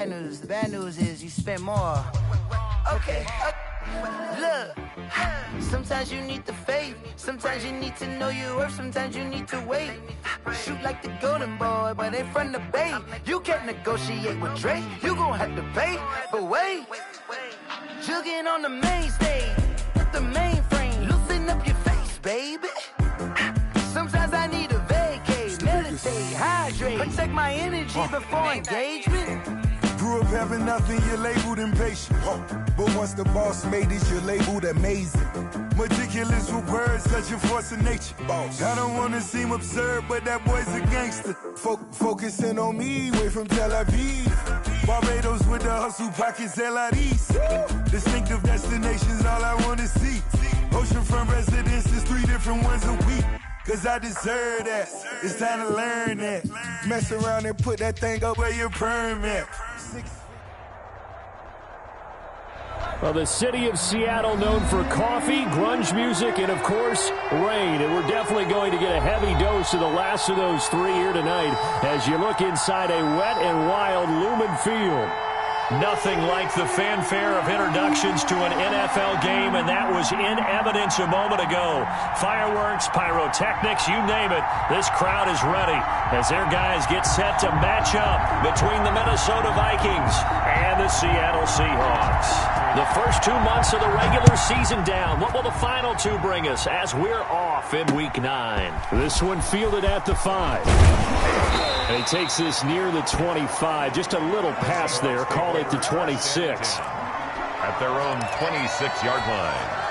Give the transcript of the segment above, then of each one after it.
The bad news is you spend more. Okay. Look, sometimes you need the faith. Sometimes you need to know your worth. Sometimes you need to wait. Shoot like the golden boy, but in front of the bay. You can't negotiate with Drake. You gon' have to pay. But wait, jugging on the main stage, the mainframe. Loosen up your face, baby. Sometimes I need a vacate, meditate, hydrate, protect my energy before engagement. Grew up having nothing, you're labeled impatient. But once the boss made it, you're labeled amazing. Meticulous with words, such a force of nature. I don't wanna seem absurd, but that boy's a gangster. Focusing on me, way from Tel Aviv. Barbados with the hustle pockets, LIDs. Distinctive destinations, all I wanna see. Oceanfront residences, 3 different ones a week. Cause I deserve that, it's time to learn that. Mess around and put that thing up where your permit. Well, the city of Seattle known for coffee, grunge music, and, of course, rain. And we're definitely going to get a heavy dose of the last of those 3 here tonight as you look inside a wet and wild Lumen Field. Nothing like the fanfare of introductions to an NFL game, and that was in evidence a moment ago. Fireworks, pyrotechnics, you name it. This crowd is ready as their guys get set to match up between the Minnesota Vikings and the Seattle Seahawks. The first 2 months of the regular season down. What will the final 2 bring us as we're off in Week 9? This one fielded at the 5. And he takes this near the 25. Just a little pass there. Call it the 26. At their own 26-yard line.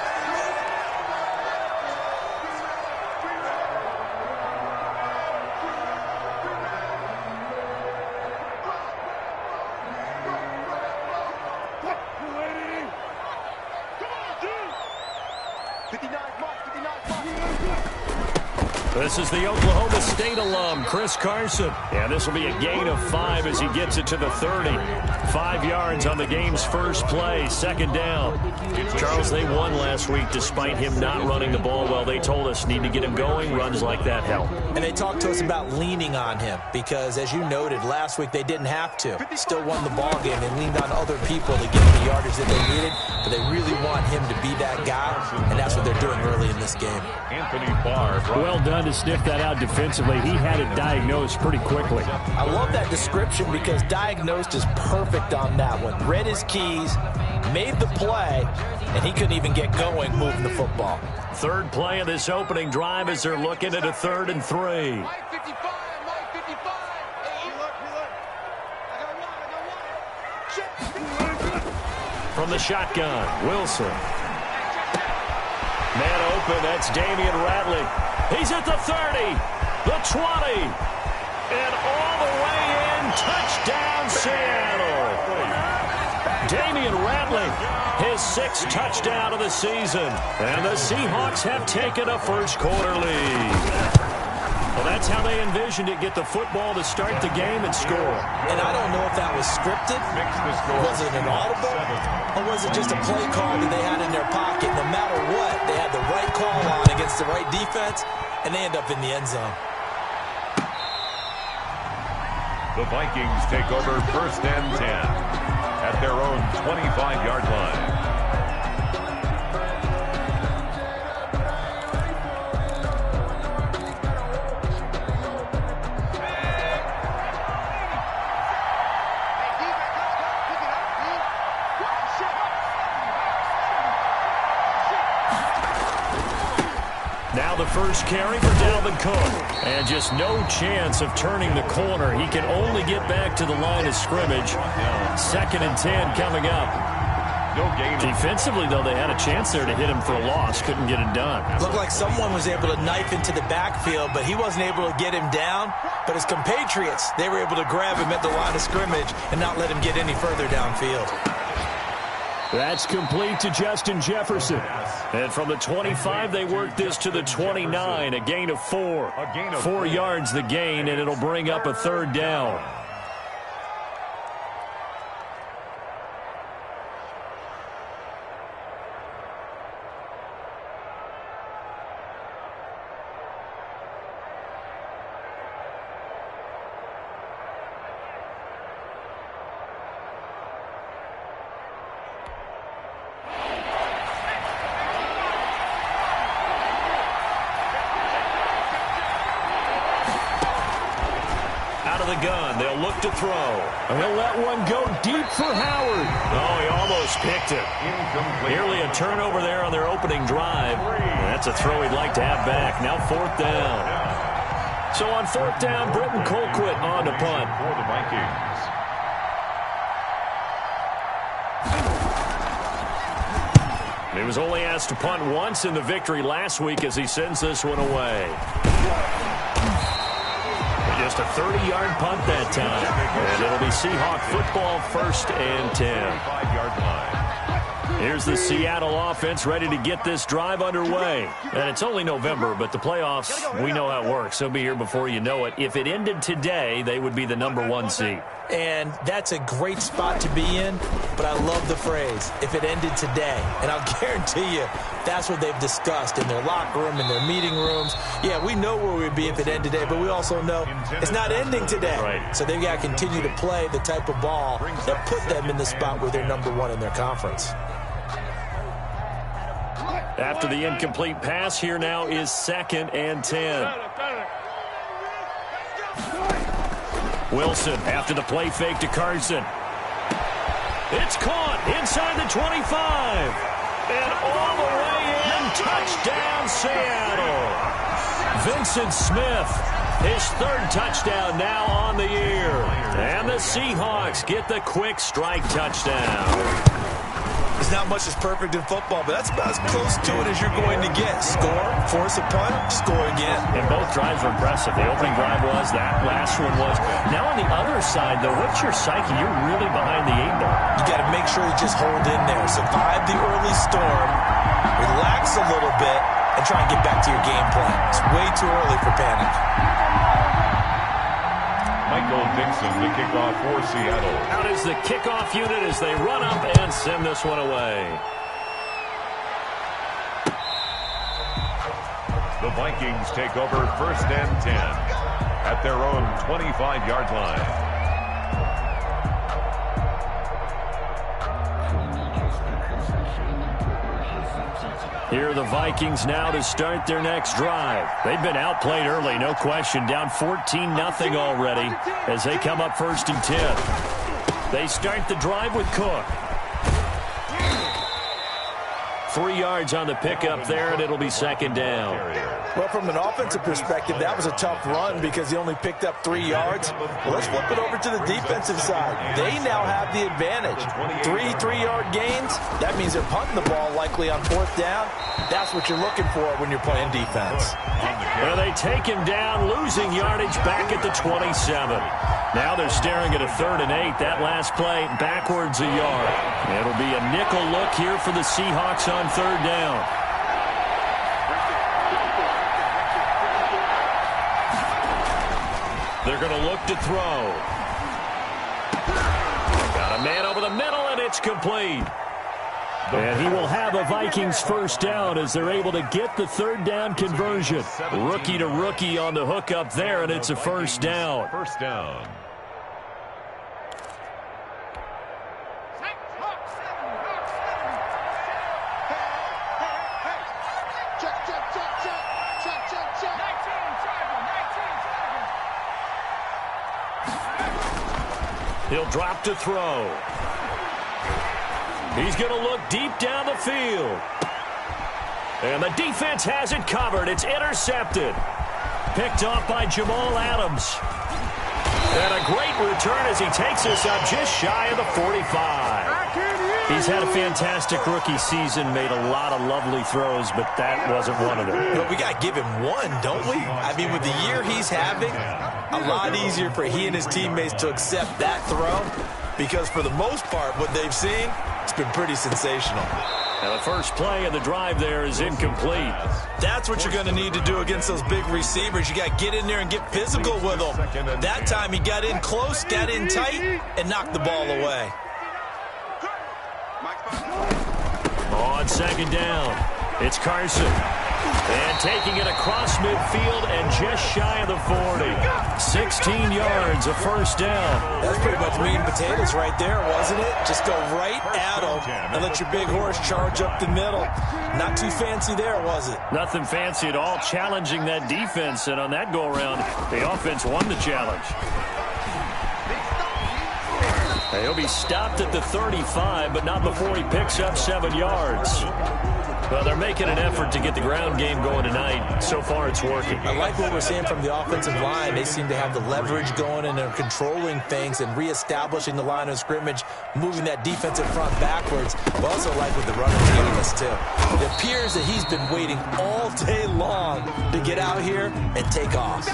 This is the Oklahoma State alum, Chris Carson. Yeah, this will be a gain of 5 as he gets it to the 30. 5 yards on the game's first play, second down. Charles, they won last week despite him not running the ball well. They told us need to get him going. Runs like that help. And they talked to us about leaning on him because, as you noted, last week they didn't have to. Still won the ball game. They leaned on other people to get the yardage that they needed, but they really want him to be that guy, and that's what they're doing early in this game. Anthony Barr. Well done to sniff that out defensively. He had it diagnosed pretty quickly. I love that description because diagnosed is perfect on that one. Read his keys, made the play, and he couldn't even get going moving the football. Third play of this opening drive as they're looking at a 3rd and 3. From the shotgun, Wilson. Man open, that's Damian Ratley. He's at the 30, the 20, and all the way in. Touchdown, Seattle. Damian Ratley, his 6th touchdown of the season. And the Seahawks have taken a first-quarter lead. Well, that's how they envisioned it, get the football to start the game and score. And I don't know if that was scripted. Was it an audible? Or was it just a play call that they had in their pocket? No matter what, they had the right call on against the right defense, and they end up in the end zone. The Vikings take over 1st and 10 at their own 25-yard line. Now the first carry for Dalvin Cook. And just no chance of turning the corner. He can only get back to the line of scrimmage. 2nd and 10 coming up. Defensively, though, they had a chance there to hit him for a loss. Couldn't get it done. Looked like someone was able to knife into the backfield, but he wasn't able to get him down. But his compatriots, they were able to grab him at the line of scrimmage and not let him get any further downfield. That's complete to Justin Jefferson. And from the 25, they work this to the 29, a gain of 4. 4 yards the gain, and it'll bring up a 3rd down. the gun. They'll look to throw. He'll let one go deep for Howard. Oh, he almost picked it. Nearly a turnover there on their opening drive. That's a throw he'd like to have back. Now 4th down. So on 4th down, Britton Colquitt on to punt. For the Vikings. He was only asked to punt once in the victory last week as he sends this one away. Just a 30-yard punt that time. And it'll be Seahawk football, 1st and 10. 5-yard line. Here's the Seattle offense ready to get this drive underway. And it's only November, but the playoffs, we know how it works. They'll be here before you know it. If it ended today, they would be the #1 seed. And that's a great spot to be in, but I love the phrase, if it ended today. And I'll guarantee you, that's what they've discussed in their locker room, in their meeting rooms. Yeah, we know where we'd be if it ended today, but we also know it's not ending today. Right. So they've got to continue to play the type of ball that put them in the spot where they're #1 in their conference. After the incomplete pass, here now is 2nd and 10. Wilson after the play fake to Carson. It's caught inside the 25. And all the way in, touchdown Seattle. Vincent Smith, his 3rd touchdown now on the year. And the Seahawks get the quick strike touchdown. There's not much that's perfect in football, but that's about as close to it as you're going to get. Score, force a punt, score again. And both drives were impressive. The opening drive was, that last one was. Now on the other side, though, what's your psyche? You're really behind the 8 ball. You got to make sure you just hold in there. Survive the early storm, relax a little bit, and try and get back to your game plan. It's way too early for panic. Michael Dixon, the kickoff for Seattle. Out is the kickoff unit as they run up and send this one away. The Vikings take over 1st and 10 at their own 25-yard line. Here are the Vikings now to start their next drive. They've been outplayed early, no question. Down 14-0 already as they come up 1st and 10. They start the drive with Cook. 3 yards on the pickup there, and it'll be 2nd down. Well, from an offensive perspective, that was a tough run because he only picked up 3 yards. Well, let's flip it over to the defensive side. They now have the advantage. 3 3-yard gains. That means they're punting the ball likely on 4th down. That's what you're looking for when you're playing defense. Well, they take him down, losing yardage back at the 27. Now they're staring at a 3rd and 8. That last play backwards a yard. It'll be a nickel look here for the Seahawks on 3rd down. They're going to look to throw. Got a man over the middle, and it's complete. And he will have a Vikings 1st down as they're able to get the 3rd down conversion. Rookie to rookie on the hook up there, and it's a 1st down. 1st down. He'll drop to throw. He's going to look deep down the field. And the defense has it covered. It's intercepted. Picked off by Jamal Adams. And a great return as he takes us up just shy of the 45. He's had a fantastic rookie season, made a lot of lovely throws, but that wasn't one of them. But we got to give him one, don't we? I mean, with the year he's having, a lot easier for he and his teammates to accept that throw because for the most part, what they've seen, it's been pretty sensational. Now the first play of the drive there is incomplete. That's what you're going to need to do against those big receivers. You got to get in there and get physical with them. That time he got in close, got in tight, and knocked the ball away. On 2nd down, it's Carson. And taking it across midfield and just shy of the 40. 16 yards, a 1st down. That's pretty much meat and potatoes right there, wasn't it? Just go right at them and let your big horse charge up the middle. Not too fancy there, was it? Nothing fancy at all, challenging that defense. And on that go-around, the offense won the challenge. And he'll be stopped at the 35, but not before he picks up 7 yards. Well, they're making an effort to get the ground game going tonight. So far, it's working. I like what we're seeing from the offensive line. They seem to have the leverage going, and they're controlling things and reestablishing the line of scrimmage, moving that defensive front backwards. But also like what the runner's giving us, too. It appears that he's been waiting all day long to get out here and take off.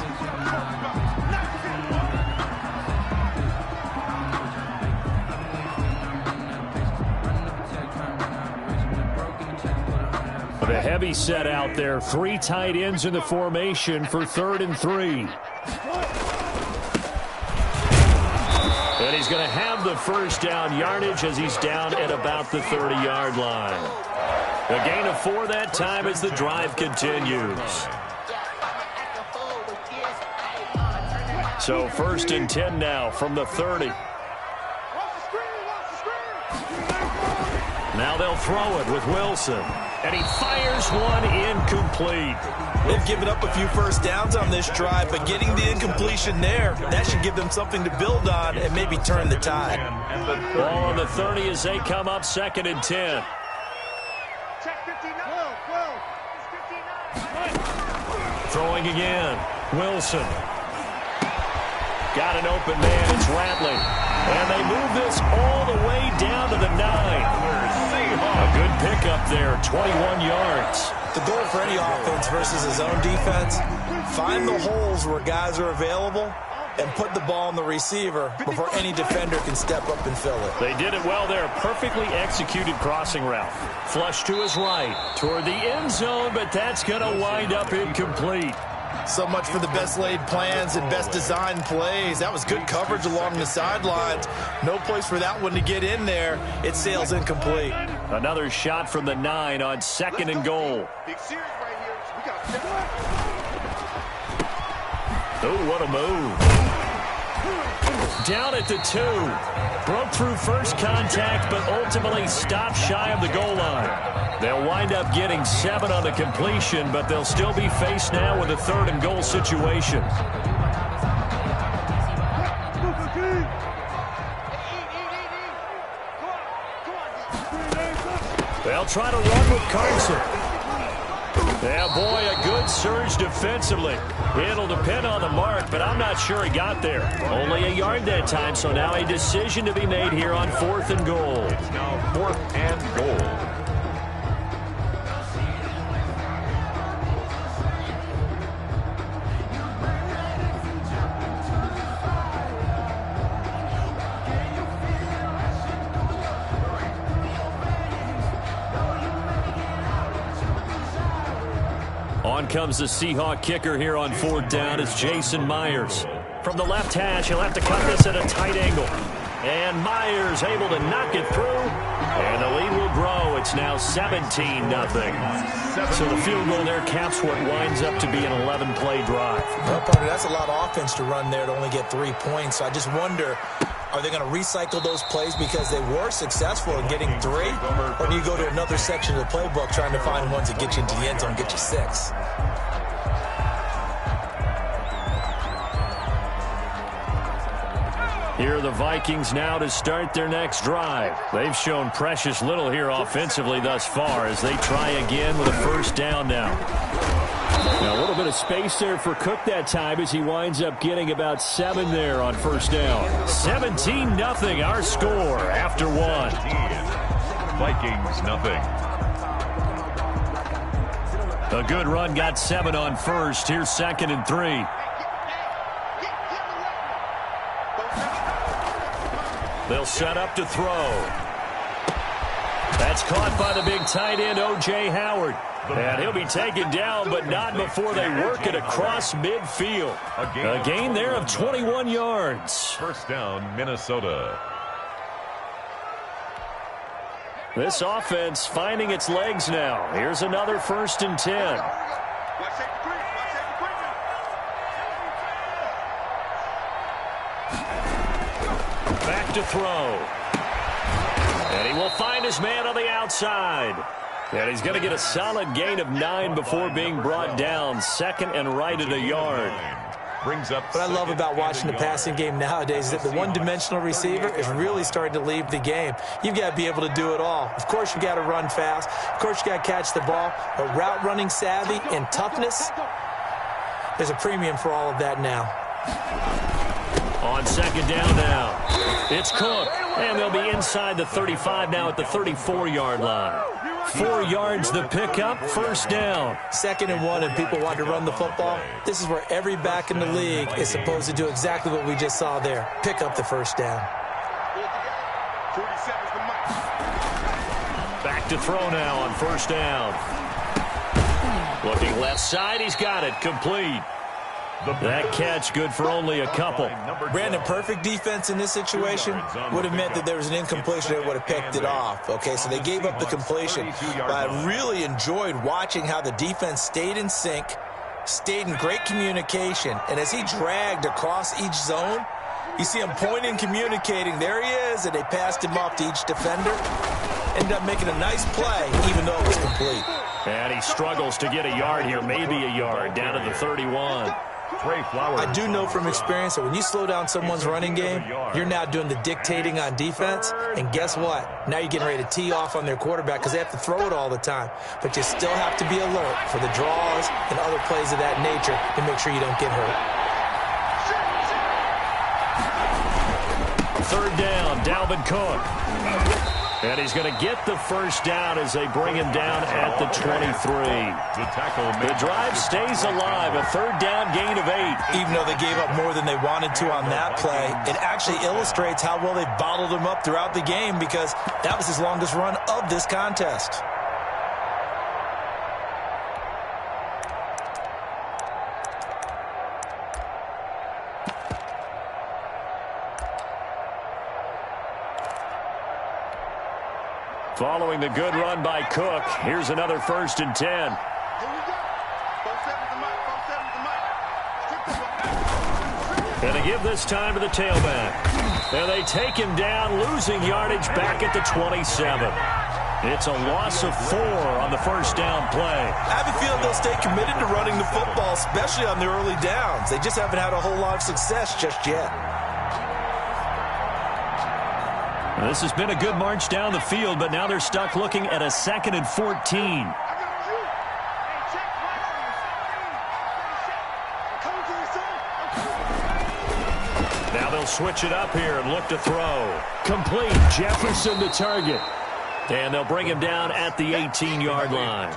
The heavy set out there. 3 tight ends in the formation for 3rd and 3. And he's going to have the first down yardage as he's down at about the 30-yard line. A gain of 4 that time as the drive continues. So 1st and 10 now from the 30. Now they'll throw it with Wilson. And he fires one incomplete. They've given up a few first downs on this drive, but getting the incompletion there, that should give them something to build on and maybe turn the tide. Ball on the 30 as they come up 2nd and 10. Throwing again. Wilson. Got an open man. It's Rattling. And they move this all the way down to the 9. A good pickup there, 21 yards. The goal for any offense versus his own defense, find the holes where guys are available and put the ball on the receiver before any defender can step up and fill it. They did it well there. Perfectly executed crossing route. Flush to his right toward the end zone, but that's going to wind up incomplete. So much for the best laid plans and best designed plays. That was good coverage along the sidelines. No place for that one to get in there. It sails incomplete. Another shot from the 9 on 2nd and goal. Oh, what a move. Down at the 2. Broke through first contact, but ultimately stopped shy of the goal line. They'll wind up getting 7 on the completion, but they'll still be faced now with a 3rd and goal situation. They'll try to run with Carson. Yeah, boy, a good surge defensively. It'll depend on the mark, but I'm not sure he got there. Only a yard that time, so now a decision to be made here on 4th and goal. It's now 4th and goal. On comes the Seahawk kicker here on 4th down. It's Jason Myers. From the left hash, he'll have to cut this at a tight angle. And Myers able to knock it through. And the lead will grow. It's now 17-0. So the field goal there caps what winds up to be an 11-play drive. Well, partner, that's a lot of offense to run there to only get 3 points. So I just wonder, are they going to recycle those plays because they were successful in getting 3? Or do you go to another section of the playbook trying to find ones that get you into the end zone, get you 6? Here are the Vikings now to start their next drive. They've shown precious little here offensively thus far as they try again with a 1st down now. Now a little bit of space there for Cook that time as he winds up getting about 7 there on 1st down. 17-0 our score after 1. Vikings nothing. A good run got 7 on 1st. Here's 2nd and 3. They'll set up to throw. That's caught by the big tight end, O.J. Howard. And he'll be taken down, but not before they work it across midfield. A gain there of 21 yards. 1st down, Minnesota. This offense finding its legs now. Here's another 1st and 10. Back to throw. And he will find his man on the outside. And he's going to get a solid gain of 9 before being brought down. 2nd and right at a yard. brings up. What I love about watching the passing game nowadays is that the one-dimensional receiver is really starting to leave the game. You've got to be able to do it all. Of course, you got to run fast. Of course, you got to catch the ball. But route running savvy and toughness, there's a premium for all of that now. On second down now, it's Cook, and they'll be inside the 35 now at the 34-yard line. 4 yards the pickup, first down. 2nd and 1, and people want to run the football. This is where every back in the league is supposed to do exactly what we just saw there. Pick up the first down. Back to throw now on first down. Looking left side, he's got it, complete. That catch good for only a couple. Brandon, perfect defense in this situation would have meant that there was an incompletion that would have picked it off. Okay, so they gave up the completion. But I really enjoyed watching how the defense stayed in sync, stayed in great communication, and as he dragged across each zone, you see him pointing, communicating. There he is, and they passed him off to each defender. Ended up making a nice play, even though it was complete. And he struggles to get a yard here, maybe a yard, down to the 31. I do know from experience that when you slow down someone's running game, you're now doing the dictating on defense, and guess what? Now you're getting ready to tee off on their quarterback because they have to throw it all the time. But you still have to be alert for the draws and other plays of that nature to make sure you don't get hurt. 3rd down, Dalvin Cook. And he's going to get the first down as they bring him down at the 23. The drive stays alive, a 3rd down gain of 8. Even though they gave up more than they wanted to on that play, it actually illustrates how well they bottled him up throughout the game because that was his longest run of this contest. Following the good run by Cook, here's another 1st and 10. And they give this time to the tailback. And they take him down, losing yardage back at the 27. It's a loss of 4 on the first down play. I have a feeling they'll stay committed to running the football, especially on the early downs. They just haven't had a whole lot of success just yet. This has been a good march down the field, but now they're stuck looking at a 2nd and 14. Now they'll switch it up here and look to throw. Complete. Jefferson to target. And they'll bring him down at the 18-yard line.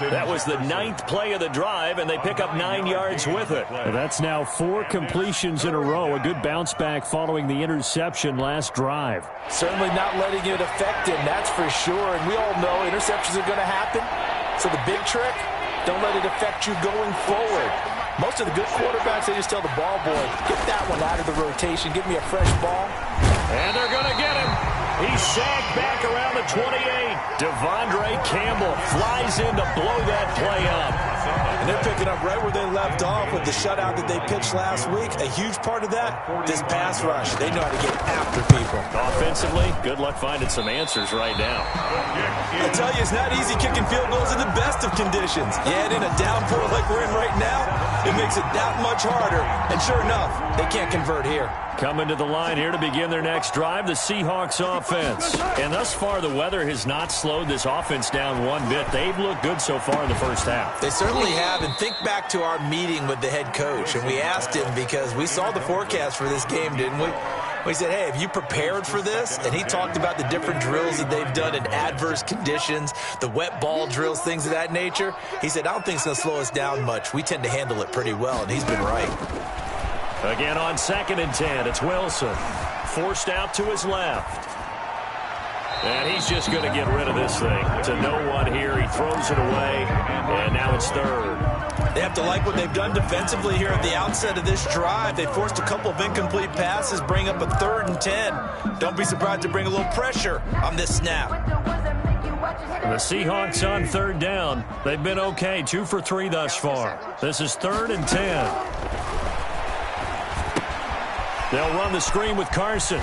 That was the 9th play of the drive, and they pick up 9 yards with it. That's now 4 completions in a row. A good bounce back following the interception last drive. Certainly not letting it affect him, that's for sure. And we all know interceptions are going to happen. So the big trick, don't let it affect you going forward. Most of the good quarterbacks, they just tell the ball boy, get that one out of the rotation, give me a fresh ball. And they're going to get him. He's sagged back around the 28. Devondre Campbell flies in to blow that play up. And they're picking up right where they left off with the shutout that they pitched last week. A huge part of that, this pass rush. They know how to get after people. Offensively, good luck finding some answers right now. I tell you, it's not easy kicking field goals in the best of conditions. Yet in a downpour like we're in right now, it makes it that much harder. And sure enough, they can't convert here. Coming to the line here to begin their next drive, the Seahawks offense. And thus far, the weather has not slowed this offense down one bit. They've looked good so far in the first half. They certainly have. And think back to our meeting with the head coach. And we asked him, because we saw the forecast for this game, didn't we? We said, hey, have you prepared for this? And he talked about the different drills that they've done in adverse conditions, the wet ball drills, things of that nature. He said, I don't think it's going to slow us down much. We tend to handle it pretty well, and he's been right. Again on 2nd and 10, it's Wilson. Forced out to his left. And he's just going to get rid of this thing. To no one here, he throws it away, and now it's 3rd. They have to like what they've done defensively here at the outset of this drive. They forced a couple of incomplete passes, bring up a 3rd and 10. Don't be surprised to bring a little pressure on this snap. The Seahawks on 3rd down. They've been okay, 2 for 3 thus far. This is 3rd and 10. They'll run the screen with Carson.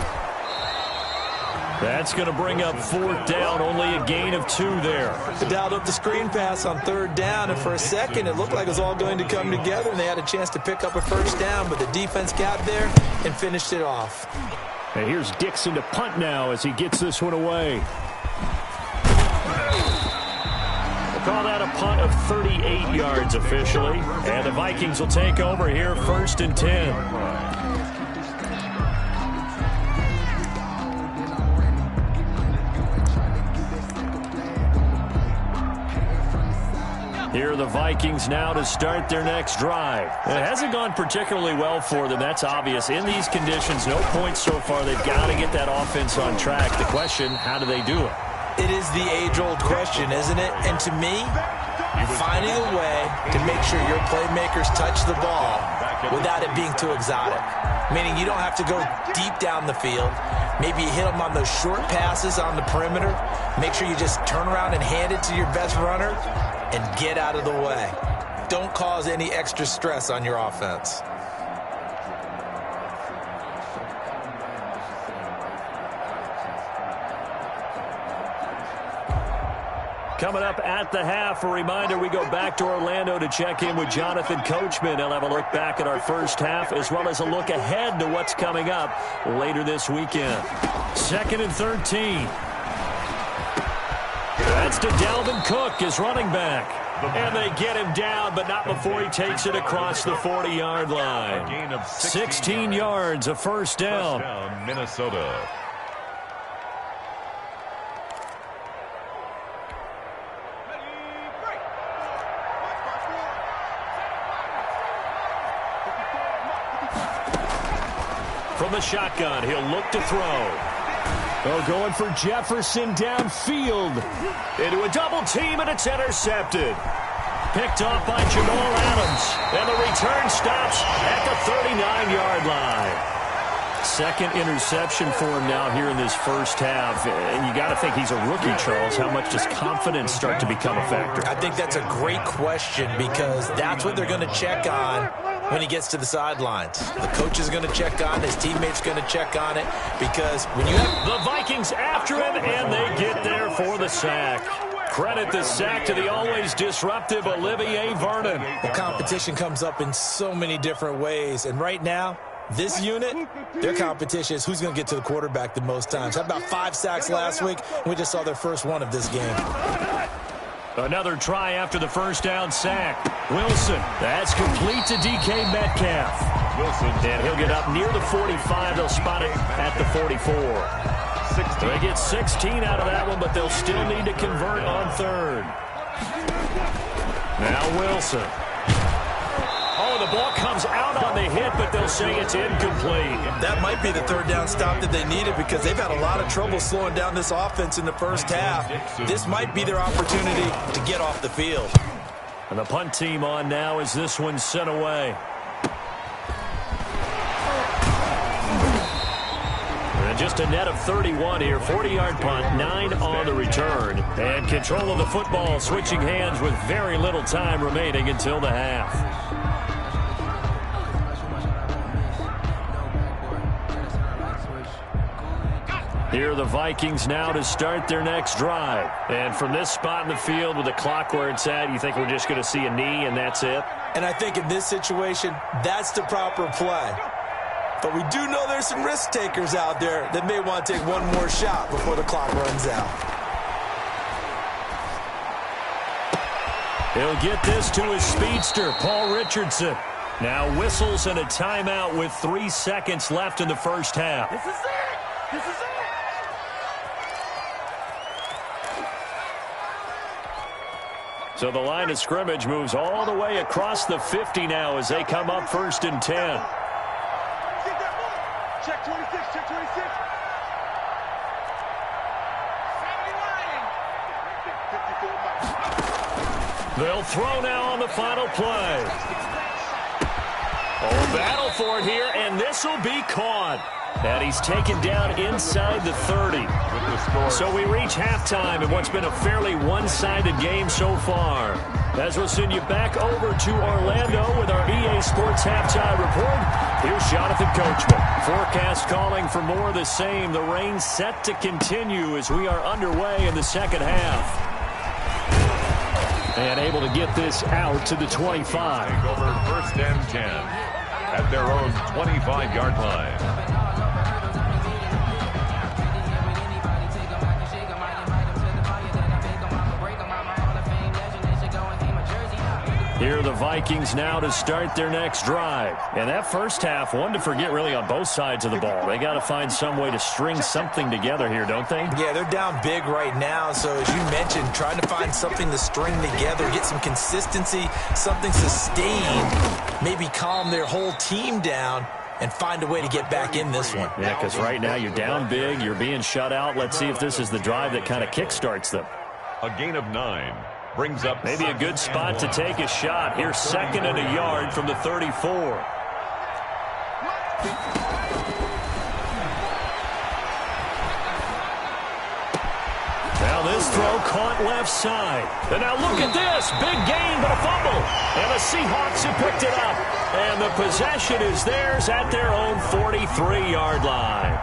That's going to bring up 4th down, only a gain of 2 there. They dialed up the screen pass on 3rd down, and for a second it looked like it was all going to come together, and they had a chance to pick up a 1st down, but the defense got there and finished it off. And here's Dixon to punt now as he gets this one away. We'll call that a punt of 38 yards officially, and the Vikings will take over here 1st and 10. Here are the Vikings now to start their next drive. It hasn't gone particularly well for them. That's obvious. In these conditions, no points so far. They've got to get that offense on track. The question, how do they do it? It is the age-old question, isn't it? And to me, finding a way to make sure your playmakers touch the ball without it being too exotic. Meaning you don't have to go deep down the field. Maybe you hit them on those short passes on the perimeter. Make sure you just turn around and hand it to your best runner and get out of the way. Don't cause any extra stress on your offense. Coming up at the half, a reminder, we go back to Orlando to check in with Jonathan Coachman. He'll have a look back at our first half as well as a look ahead to what's coming up later this weekend. 2nd and 13. That's to Dalvin Cook, his running back. And they get him down, but not before he takes it across the 40-yard line. A gain of 16 yards, a 1st down. Minnesota. From the shotgun, he'll look to throw. Oh, going for Jefferson downfield. Into a double team, and it's intercepted. Picked off by Jamal Adams. And the return stops at the 39-yard line. 2nd interception for him now here in this first half. And you got to think he's a rookie, Charles. How much does confidence start to become a factor? I think that's a great question because that's what they're going to check on when he gets to the sidelines. The coach is going to check on it. His teammates going to check on it because when you have the Vikings after him, and they get there for the sack. Credit the sack to the always disruptive Olivier Vernon. The competition comes up in so many different ways, and right now, this unit, their competition is who's going to get to the quarterback the most times. Had about 5 sacks last week, and we just saw their first one of this game. Another try after the 1st down sack. Wilson, that's complete to DK Metcalf. Wilson. And he'll get up near the 45. They'll spot it at the 44. 16. They get 16 out of that one, but they'll still need to convert on 3rd. Now Wilson. Oh, the ball comes out on the hit, but they'll say it's incomplete. That might be the 3rd down stop that they needed because they've had a lot of trouble slowing down this offense in the first half. This might be their opportunity to get off the field. And the punt team on now as this one's sent away. And just a net of 31 here. 40-yard punt, 9 on the return. And control of the football switching hands with very little time remaining until the half. Here are the Vikings now to start their next drive. And from this spot in the field with the clock where it's at, you think we're just going to see a knee and that's it? And I think in this situation, that's the proper play. But we do know there's some risk takers out there that may want to take one more shot before the clock runs out. He'll get this to his speedster, Paul Richardson. Now whistles and a timeout with 3 seconds left in the first half. This is it! This is it! So the line of scrimmage moves all the way across the 50 now as they come up 1st and 10. Check 26, check 26. They'll throw now on the final play. Oh, battle for it here, and this will be caught. And he's taken down inside the 30. So we reach halftime in what's been a fairly one-sided game so far. As we'll send you back over to Orlando with our EA Sports Halftime Report, here's Jonathan Coachman. Forecast calling for more of the same. The rain set to continue as we are underway in the second half. And able to get this out to the 25. Take over first and 10 at their own 25-yard line. Here are the Vikings now to start their next drive. And that first half, one to forget really on both sides of the ball. They got to find some way to string something together here, don't they? Yeah, they're down big right now. So as you mentioned, trying to find something to string together, get some consistency, something sustained, maybe calm their whole team down and find a way to get back in this one. Yeah, because right now you're down big, you're being shut out. Let's see if this is the drive that kind of kickstarts them. A gain of 9. Brings up maybe a good spot to take a shot. Here's 2nd and a yard from the 34. Now this throw caught left side. And now look at this. Big gain, but a fumble. And the Seahawks have picked it up. And the possession is theirs at their own 43-yard line.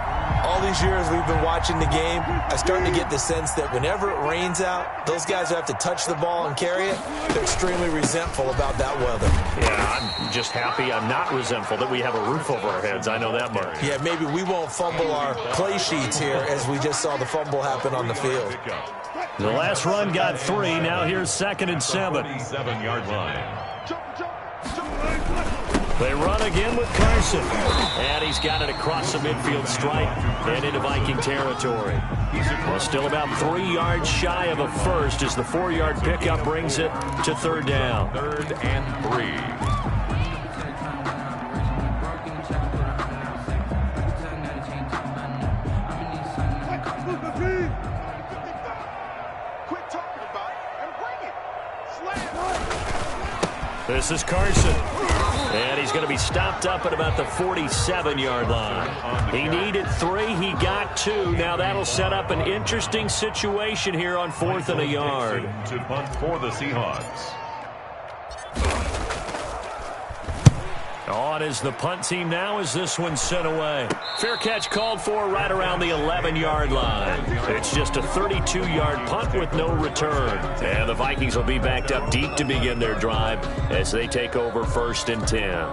All these years we've been watching the game, I'm starting to get the sense that whenever it rains out, those guys who have to touch the ball and carry it, they're extremely resentful about that weather. Yeah, I'm just happy I'm not resentful that we have a roof over our heads. I know that much. Yeah, maybe we won't fumble our play sheets here as we just saw the fumble happen on the field. The last run got 3. Now here's 2nd and 7. 7-yard line. They run again with Carson. And he's got it across the midfield stripe and into Viking territory. Well, still about 3 yards shy of a first as the 4-yard pickup brings it to 3rd down. 3rd and 3. This is Carson. And he's going to be stopped up at about the 47-yard line. He needed 3. He got 2. Now that'll set up an interesting situation here on 4th and a yard. To punt for the Seahawks. On is the punt team now as this one's sent away. Fair catch called for right around the 11-yard line. It's just a 32-yard punt with no return. And the Vikings will be backed up deep to begin their drive as they take over 1st and 10.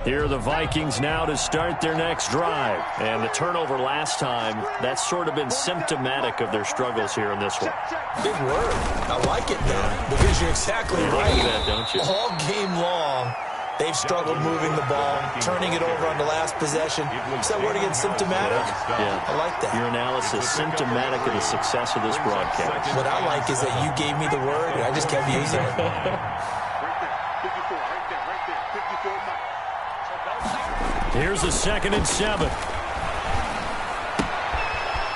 Here are the Vikings now to start their next drive. And the turnover last time, that's sort of been symptomatic of their struggles here in this one. Big word. I like it, though, because you're exactly right. That, don't you? All game long, they've struggled moving the ball, turning it over on the last possession. Is that word again, symptomatic? Yeah. I like that. Your analysis, symptomatic of the success of this broadcast. What I like is that you gave me the word, and I just kept using it. Here's a 2nd and 7.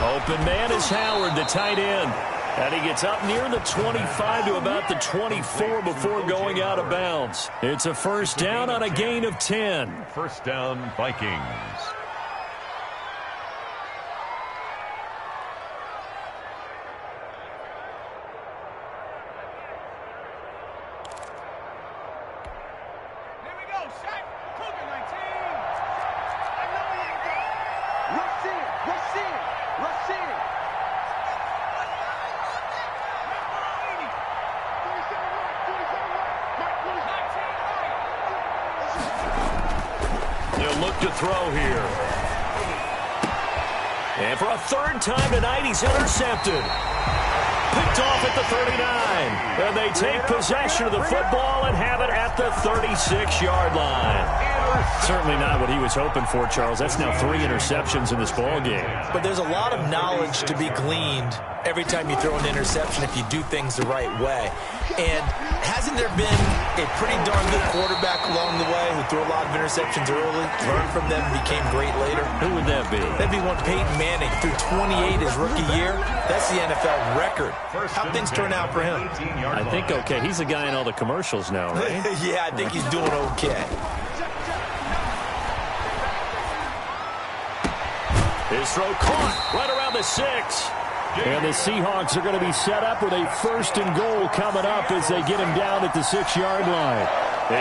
Open man is Howard, the tight end. And he gets up near the 25 to about the 24 before going out of bounds. It's a 1st down on a gain of 10. 1st down, Vikings. To throw here. And for a 3rd time tonight, he's intercepted. Picked off at the 39. And they take possession of the football and have it at the 36-yard line. Certainly not what he was hoping for, Charles. That's now 3 interceptions in this ball game. But there's a lot of knowledge to be gleaned every time you throw an interception if you do things the right way. And hasn't there been a pretty darn good quarterback along the way who threw a lot of interceptions early, learned from them, became great later? Who would that be? That'd be one Peyton Manning. Threw 28 his rookie year. That's the NFL record. How'd things turn out for him? I think okay. He's a guy in all the commercials now, right? Yeah, I think he's doing okay. His throw caught right around the 6. And the Seahawks are going to be set up with a 1st and goal coming up as they get him down at the 6-yard line.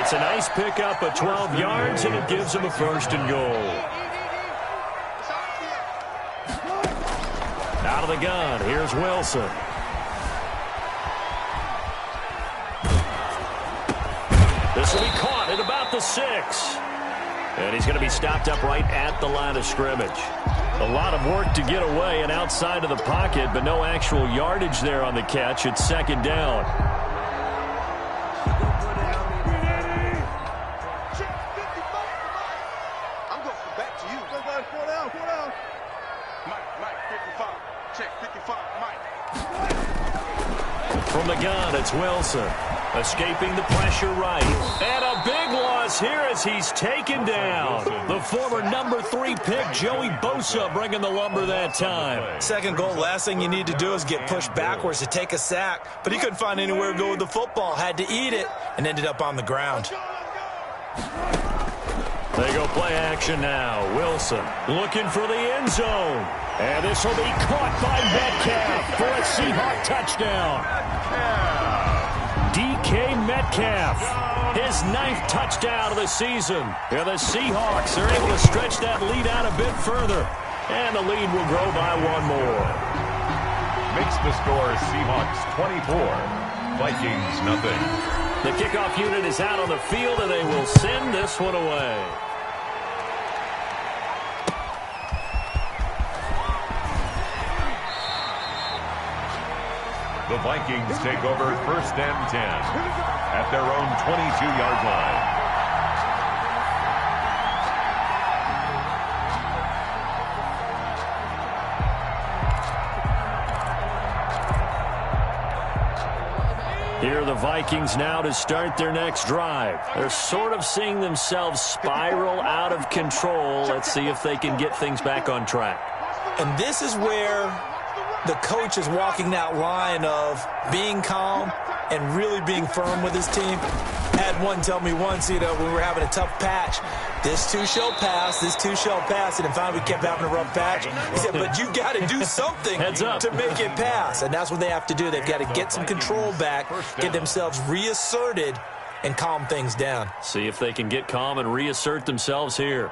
It's a nice pickup of 12 yards, and it gives them a 1st and goal. Out of the gun, here's Wilson. This will be caught at about the 6. And he's going to be stopped up right at the line of scrimmage. A lot of work to get away and outside of the pocket, but no actual yardage there on the catch. It's 2nd down. I'm going back to you. Go down. Mike, 55. Check 55, Mike. From the gun, it's Wilson. Escaping the pressure right. And a big loss here as he's taken down. The former number 3 pick, Joey Bosa, bringing the lumber that time. 2nd goal, last thing you need to do is get pushed backwards to take a sack. But he couldn't find anywhere to go with the football. Had to eat it and ended up on the ground. They go play action now. Wilson looking for the end zone. And this will be caught by Metcalf for a Seahawk touchdown. DK Metcalf, his 9th touchdown of the season. And the Seahawks are able to stretch that lead out a bit further. And the lead will grow by 1 more. Makes the score Seahawks 24, Vikings nothing. The kickoff unit is out on the field, and they will send this one away. The Vikings take over 1st and 10 at their own 22-yard line. Here are the Vikings now to start their next drive. They're sort of seeing themselves spiral out of control. Let's see if they can get things back on track. And this is where the coach is walking that line of being calm and really being firm with his team. Had one tell me once, when we were having a tough patch, this too shall pass, this too shall pass. And finally we kept having a rough patch. He said, but you got to do something to make it pass. And that's what they have to do. They've got to get some control back, get themselves reasserted, and calm things down. See if they can get calm and reassert themselves here.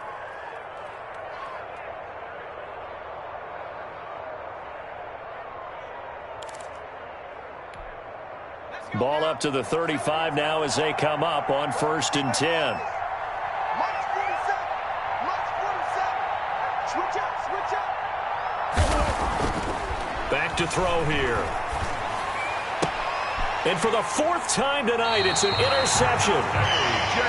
Ball up to the 35 now as they come up on 1st and 10. March 47. Switch out. Back to throw here. And for the 4th time tonight, it's an interception.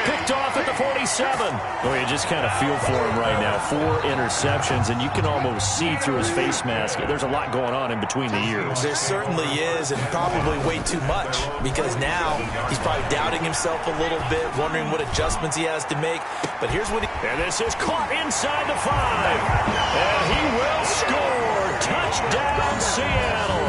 Picked off at the 47. Well, you just kind of feel for him right now. 4 interceptions, and you can almost see through his face mask. There's a lot going on in between the ears. There certainly is, and probably way too much, because now he's probably doubting himself a little bit, wondering what adjustments he has to make. But here's what And this is caught inside the 5. And he will score. Touchdown, Seattle.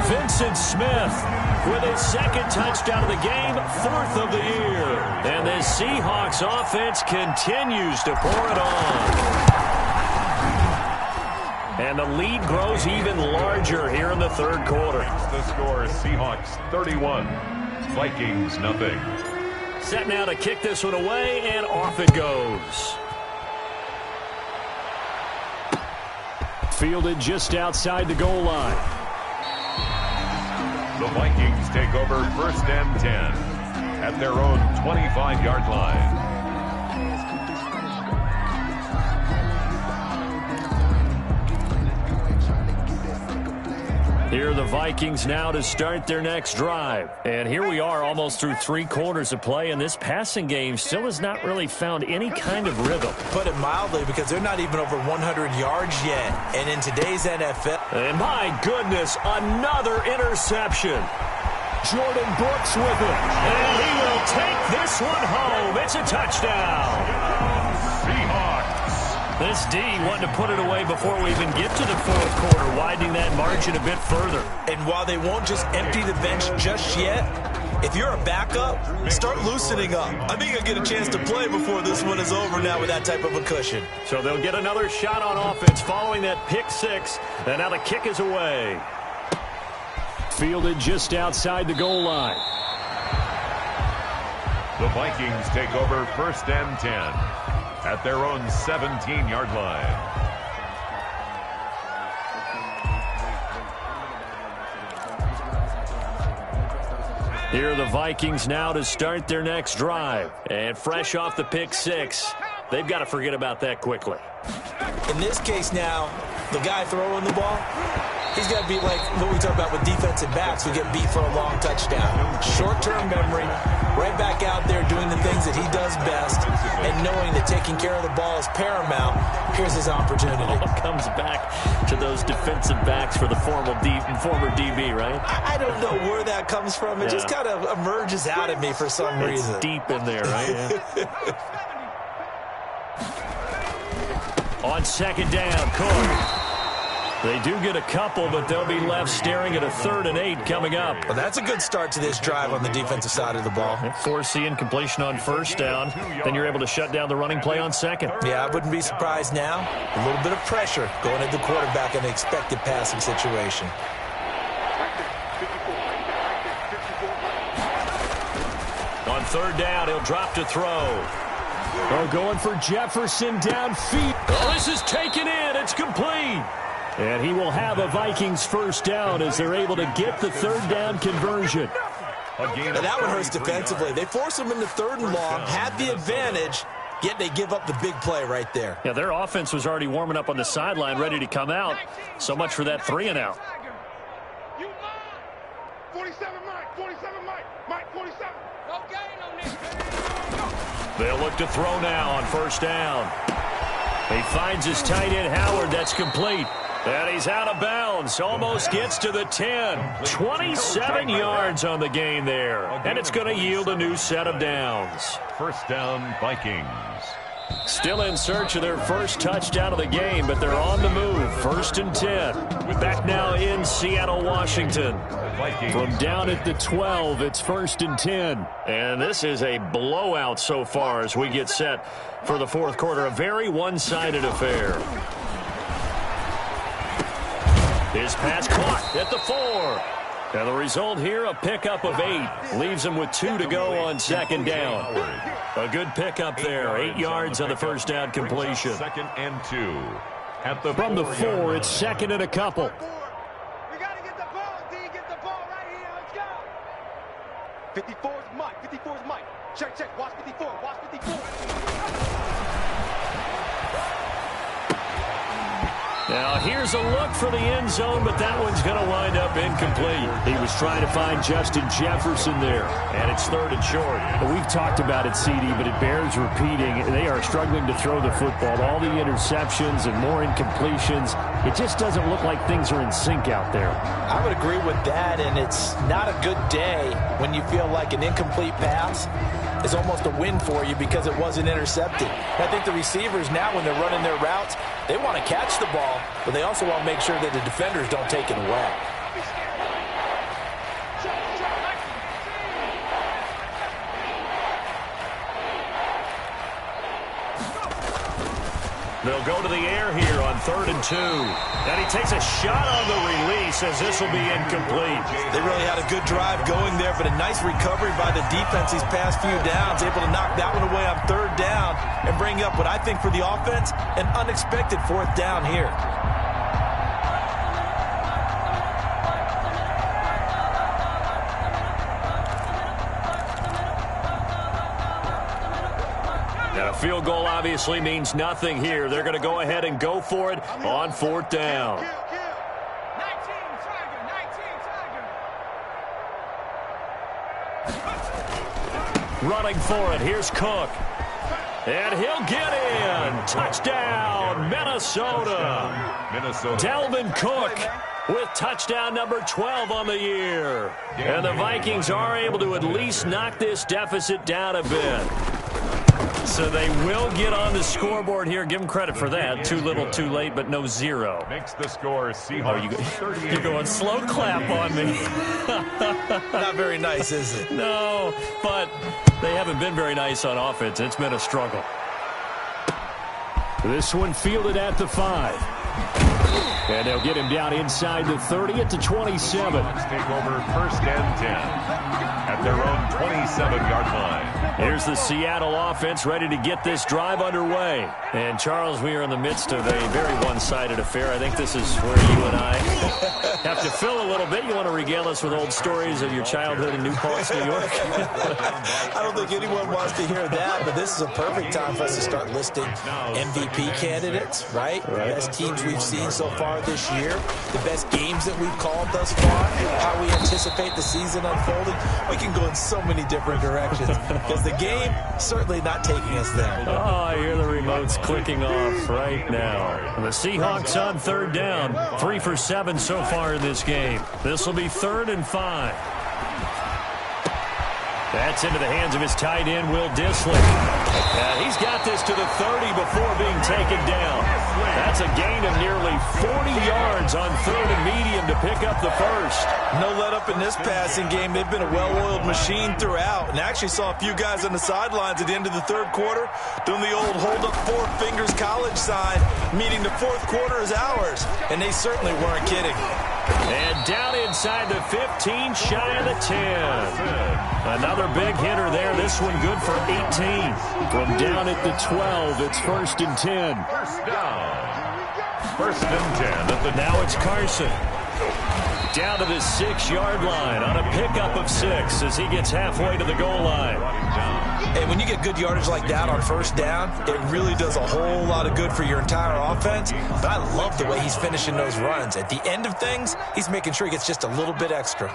Vincent Smith with his 2nd touchdown of the game, 4th of the year. And the Seahawks offense continues to pour it on. And the lead grows even larger here in the 3rd quarter. The score Seahawks 31, Vikings nothing. Set now to kick this one away, and off it goes. Fielded just outside the goal line. The Vikings take over 1st and 10 at their own 25-yard line. Here are the Vikings now to start their next drive. And here we are almost through 3 quarters of play, and this passing game still has not really found any kind of rhythm. Put it mildly, because they're not even over 100 yards yet. And in today's NFL... And my goodness, another interception. Jordan Brooks with it. And he will take this one home. It's a touchdown. Seahawks. This D wanting to put it away before we even get to the 4th quarter, widening that margin a bit further. And while they won't just empty the bench just yet, If you're a backup, start loosening up. I think you'll get a chance to play before this one is over now with that type of a cushion. So they'll get another shot on offense following that pick six. And now the kick is away. Fielded just outside the goal line. The Vikings take over 1st and 10 at their own 17-yard line. Here are the Vikings now to start their next drive. And fresh off the pick six, they've got to forget about that quickly. In this case now, the guy throwing the ball, he's got to be like what we talk about with defensive backs who get beat for a long touchdown. Short-term memory, right back out there doing the things that he does best, and knowing that taking care of the ball is paramount. Here's his opportunity. It comes back to those defensive backs for the former DB, right? I don't know where that comes from. It just kind of emerges out of me for some reason. It's deep in there, right? Yeah. On 2nd down, Cook. They do get a couple, but they'll be left staring at a 3rd and 8 coming up. Well, that's a good start to this drive on the defensive side of the ball. Force the incompletion on 1st down. Then you're able to shut down the running play on 2nd. Yeah, I wouldn't be surprised now. A little bit of pressure going at the quarterback in an expected passing situation. On 3rd down, he'll drop to throw. Oh, going for Jefferson downfield. Oh, this is taken in. It's complete. And he will have a Vikings 1st down as they're able to get the 3rd down conversion. And that one hurts defensively. They force him into 3rd and long, had the advantage, yet they give up the big play right there. Yeah, their offense was already warming up on the sideline, ready to come out. So much for that 3 and out. 47 Mike, 47 Mike, 47. They'll look to throw now on 1st down. He finds his tight end, Howard. That's complete. And he's out of bounds. Almost gets to the 10. 27 yards on the gain there. And it's going to yield a new set of downs. 1st down, Vikings. Still in search of their first touchdown of the game, but they're on the move. 1st and 10. Back now in Seattle, Washington. From down at the 12, it's 1st and 10. And this is a blowout so far as we get set for the 4th quarter. A very one-sided affair. His pass caught at the 4. And the result here, a pickup of 8. Leaves him with 2 to go on 2nd down. A good pickup there. 8 yards on the 1st down completion. 2nd and 2. At the From the 4, it's 2nd and a couple. We got to get the ball, D. Get the ball right here. Let's go. 54 is Mike. 54 is Mike. Check. Watch 54. Watch 54. Now, here's a look for the end zone, but that one's going to wind up incomplete. He was trying to find Justin Jefferson there. And it's 3rd and short. We've talked about it, CD, but it bears repeating. They are struggling to throw the football. All the interceptions and more incompletions. It just doesn't look like things are in sync out there. I would agree with that, and it's not a good day when you feel like an incomplete pass is almost a win for you because it wasn't intercepted. I think the receivers now, when they're running their routes, they want to catch the ball, but they also want to make sure that the defenders don't take it away. They'll go to the air here on 3rd and 2. And he takes a shot on the release as this will be incomplete. They really had a good drive going there, but a nice recovery by the defense these past few downs, able to knock that one away on 3rd down and bring up what I think for the offense, an unexpected 4th down here. Now, a field goal obviously means nothing here. They're going to go ahead and go for it on 4th down. 19 Tiger. Running for it. Here's Cook. And he'll get in. Touchdown, Minnesota. Dalvin Cook with touchdown number 12 on the year. And the Vikings are able to at least knock this deficit down a bit. So they will get on the scoreboard here. Give them credit for that. Too little, too late, but no zero. Makes the score Seahawks. You're going slow clap on me. Not very nice, is it? No, but they haven't been very nice on offense. It's been a struggle. This one fielded at the 5. And they'll get him down inside the 30 at the 27. Take over 1st and 10 at their own 27-yard line. Here's the Seattle offense ready to get this drive underway. And, Charles, we are in the midst of a very one-sided affair. I think this is where you and I have to fill a little bit. You want to regale us with old stories of your childhood in New Paltz, New York? I don't think anyone wants to hear that, but this is a perfect time for us to start listing MVP candidates, right? The best teams we've seen so far this year, the best games that we've called thus far, how we anticipate the season unfolding. We can go in so many different directions because the game certainly not taking us there. Oh, I hear the remotes clicking off right now. The Seahawks on 3rd down. 3 for 7 so far in this game. This will be 3rd and 5. That's into the hands of his tight end, Will Dissly. He's got this to the 30 before being taken down. That's a gain of nearly 40 yards on 3rd and medium to pick up the first. No let up in this passing game. They've been a well-oiled machine throughout. And actually saw a few guys on the sidelines at the end of the 3rd quarter doing the old hold up 4 fingers college sign, meaning the 4th quarter is ours. And they certainly weren't kidding. And down inside the 15, shy of the 10. Another big hitter there. This one good for 18. From down at the 12, it's 1st and 10. First down. 1st and 10. Now it's Carson. Down to the 6-yard line on a pickup of 6 as he gets halfway to the goal line. And when you get good yardage like that on 1st down, it really does a whole lot of good for your entire offense. But I love the way he's finishing those runs. At the end of things, he's making sure he gets just a little bit extra.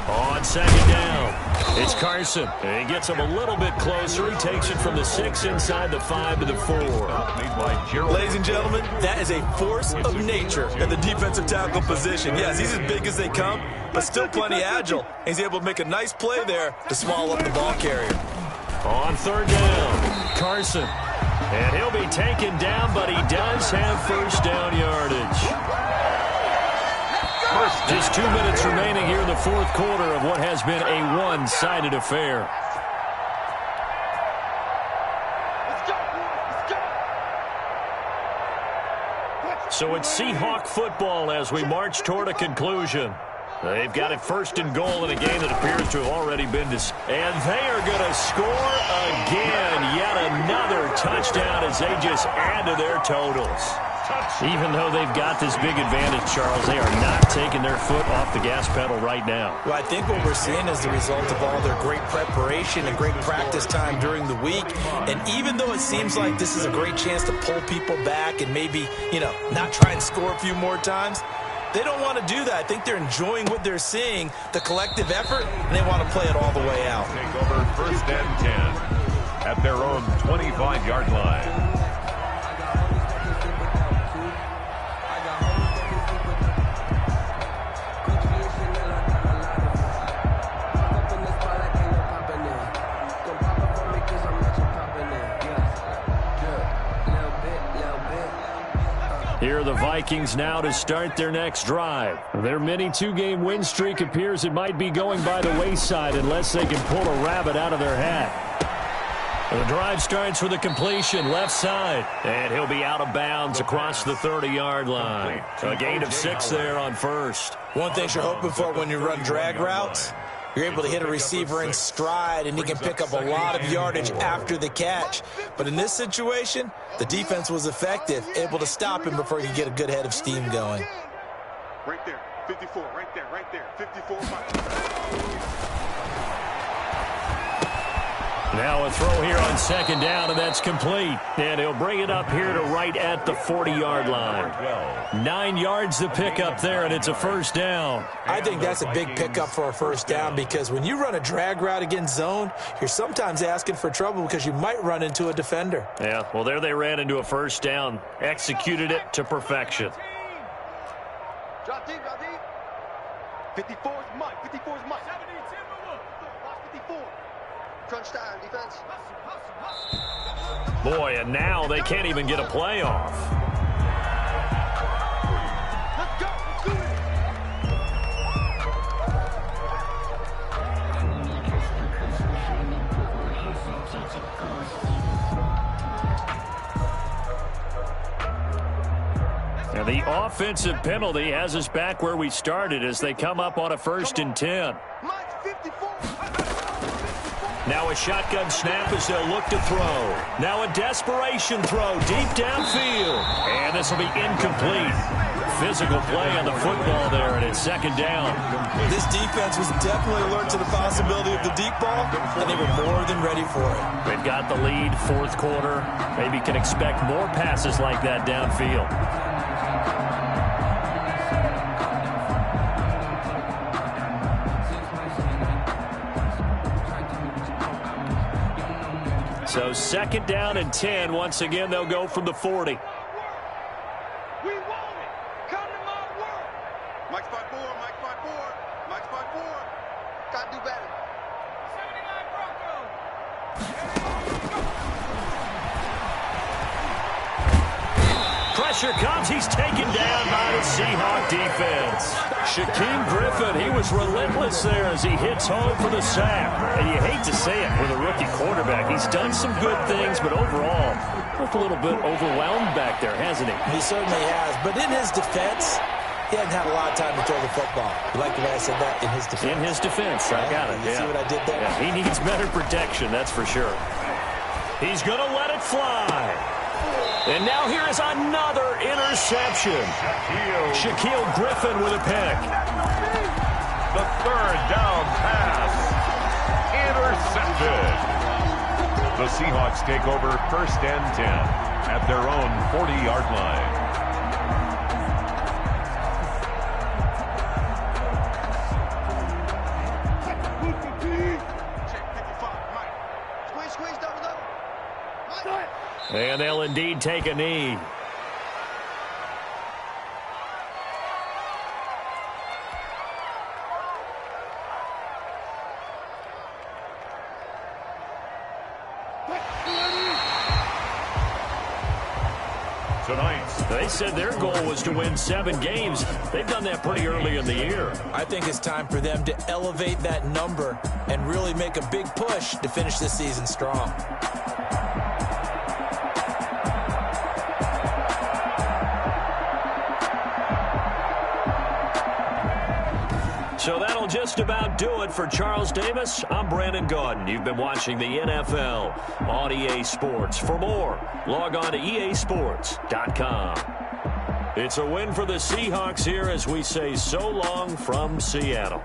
On 2nd down, it's Carson. And he gets him a little bit closer. He takes it from the 6 inside the 5 to the 4. Ladies and gentlemen, that is a force of nature in the defensive tackle position. Yes, he's as big as they come, but still plenty agile. He's able to make a nice play there to swallow up the ball carrier. On 3rd down, Carson. And he'll be taken down, but he does have 1st down yardage. Just 2 minutes remaining here in the 4th quarter of what has been a one-sided affair. So it's Seahawk football as we march toward a conclusion. They've got it 1st and goal in a game that appears to have already been decided. And they are going to score again. Yet another touchdown as they just add to their totals. Even though they've got this big advantage, Charles, they are not taking their foot off the gas pedal right now. Well, I think what we're seeing is the result of all their great preparation and great practice time during the week. And even though it seems like this is a great chance to pull people back and maybe, not try and score a few more times, they don't want to do that. I think they're enjoying what they're seeing, the collective effort, and they want to play it all the way out. Take over 1st and 10 at their own 25-yard line. Here are the Vikings now to start their next drive. Their mini 2-game win streak appears it might be going by the wayside unless they can pull a rabbit out of their hat. The drive starts with a completion left side, and he'll be out of bounds across the 30-yard line. A gain of 6 there on 1st. One thing you're hoping for when you run drag routes, you're able to hit a receiver in stride, and he can pick up a lot of yardage after the catch. But in this situation, the defense was effective, able to stop him before he could get a good head of steam going. Right there, 54, right there, 54. Now a throw here on 2nd down, and that's complete. And he'll bring it up here to right at the 40-yard line. 9 yards to pick up there, and it's a 1st down. I think that's a big pickup for a 1st down because when you run a drag route against zone, you're sometimes asking for trouble because you might run into a defender. Yeah, well, there they ran into a 1st down. Executed it to perfection. Drop deep, drop deep. 54 is Mike, 54 is Mike. 72, watch 54. Crunch time, defense. Boy, and now they can't even get a play off. Let's go. Let's do it. And the offensive penalty has us back where we started as they come up on a 1st and 10. Mike 54. Now a shotgun snap as they'll look to throw. Now a desperation throw deep downfield. And this will be incomplete. Physical play on the football there, and it's 2nd down. This defense was definitely alert to the possibility of the deep ball, and they were more than ready for it. They've got the lead, 4th quarter. Maybe can expect more passes like that downfield. So 2nd down and 10. Once again, they'll go from the 40. We want it. Come to my work. Mike's 5-4. Mike's 5-4. Mike's 5-4. Gotta do better. 79 Broncos. Pressure comes. He's taken down by the Seahawk defense. Shaquem Griffin, he was relentless there as he hits home for the sack. And you hate to say it with a rookie quarterback. He's done some good things, but overall, looked a little bit overwhelmed back there, hasn't he? He certainly has. But in his defense, he hasn't had a lot of time to throw the football. You like the way I said that? In his defense. In his defense. I got it. You see what I did there? Yeah, he needs better protection, that's for sure. He's going to let it fly. And now here is another interception. Shaquille Griffin with a pick. The 3rd down pass. Intercepted. The Seahawks take over 1st and 10 at their own 40-yard line. Squeeze, double. And they'll indeed take a knee. Tonight, They said their goal was to win 7 games. They've done that pretty early in the year. I think it's time for them to elevate that number and really make a big push to finish this season strong. So that'll just about do it for Charles Davis. I'm Brandon Gaudin. You've been watching the NFL on EA Sports. For more, log on to easports.com. It's a win for the Seahawks here as we say so long from Seattle.